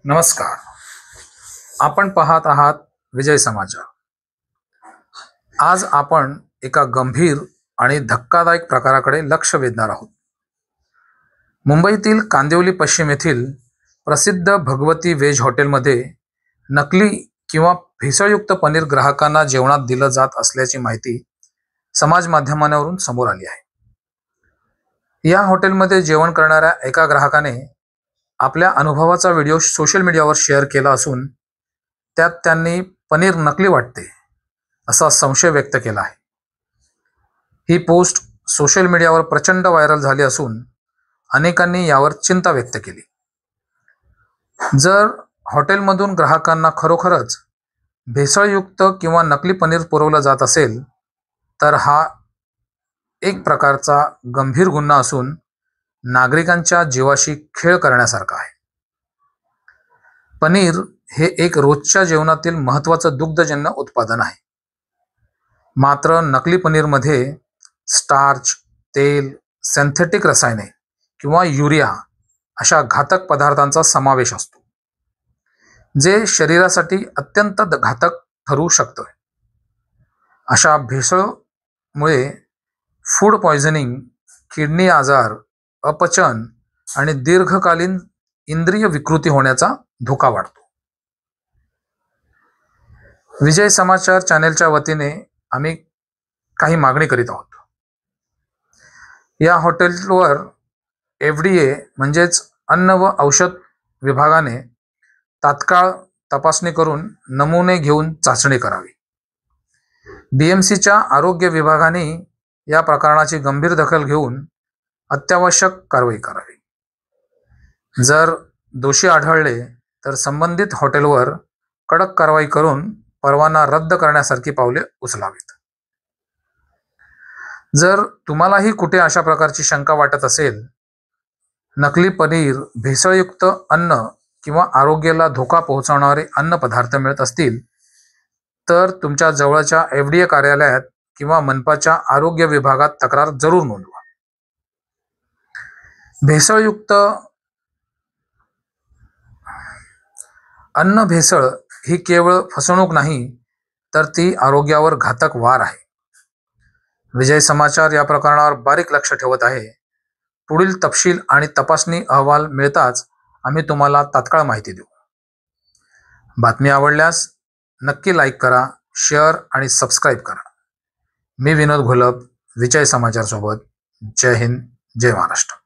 नमस्कार. आपण पाहत आहात विजय समाचार. आज आपण एका गंभीर आणि धक्कादायक प्रकाराकडे लक्ष वेधणार आहोत. मुंबईतील कांदिवली पश्चिम येथील प्रसिद्ध भगवती व्हेज हॉटेलमध्ये नकली किंवा भेसळयुक्त पनीर ग्राहकांना जेवणात दिलं जात असल्याची माहिती समाज माध्यमांवरून समोर आली आहे. या हॉटेलमध्ये जेवण करणाऱ्या एका ग्राहकाने आपल्या अनुभवाचा व्हिडिओ सोशल मीडियावर शेअर केला असून त्यात त्यांनी पनीर नकली वाटते असा संशय व्यक्त केला आहे. ही पोस्ट सोशल मीडियावर प्रचंड व्हायरल झाली असून अनेकांनी यावर चिंता व्यक्त केली. जर हॉटेलमधून ग्राहकांना खरोखरच भेसळयुक्त किंवा नकली पनीर पुरवलं जात असेल तर हा एक प्रकारचा गंभीर गुन्हा असून नागरिकांच्या जीवाशी खेळ करण्यासारखा आहे. पनीर हे एक रोजच्या जेवणातील महत्त्वाचं दुग्धजन्य उत्पादन आहे. मात्र नकली पनीरमध्ये स्टार्च, तेल, सिंथेटिक रसायने किंवा युरिया अशा घातक पदार्थांचा समावेश असतो, जे शरीरासाठी अत्यंत घातक ठरू शकतं. अशा भेसळमुळे फूड पॉयझनिंग, किडनी आजार, अपचन आणि दीर्घकालीन इंद्रिय विकृती होण्याचा धोका वाढतो. विजय समाचार चॅनेलच्या वतीने आम्ही काही मागणी करीत आहोत. या हॉटेलवर FDA म्हणजेच अन्न व औषध विभागाने तात्काळ तपासणी करून नमुने घेऊन चाचणी करावी. BMCच्या आरोग्य विभागाने या प्रकरणाची गंभीर दखल घेऊन अत्यावश्यक कारवाई करावी. जर दोषी आढळले तर संबंधित हॉटेलवर कडक कारवाई करून परवाना रद्द करण्यासारखी पावले उचलावीत. जर तुम्हालाही कुठे अशा प्रकारची शंका वाटत असेल, नकली पनीर, भेसळयुक्त अन्न किंवा आरोग्याला धोका पोहोचवणारे अन्न पदार्थ मिळत असतील तर तुमच्या जवळच्या FDA कार्यालयात किंवा मनपाच्या आरोग्य विभागात तक्रार जरूर नोंदवा. भेसळयुक्त अन्न भेसळ ही केवळ फसवणूक नाही तर ती आरोग्यावर घातक वार आहे. विजय समाचार या प्रकरणावर बारीक लक्ष ठेवत आहे. पुढील तपशील आणि तपासणी अहवाल मिळताच आम्ही तुम्हाला तात्काळ माहिती देऊ. बातमी आवडल्यास नक्की लाईक करा, शेअर आणि सबस्क्राईब करा. मी विनोद घोलप, विजय समाचार सोबत. जय हिंद, जय महाराष्ट्र.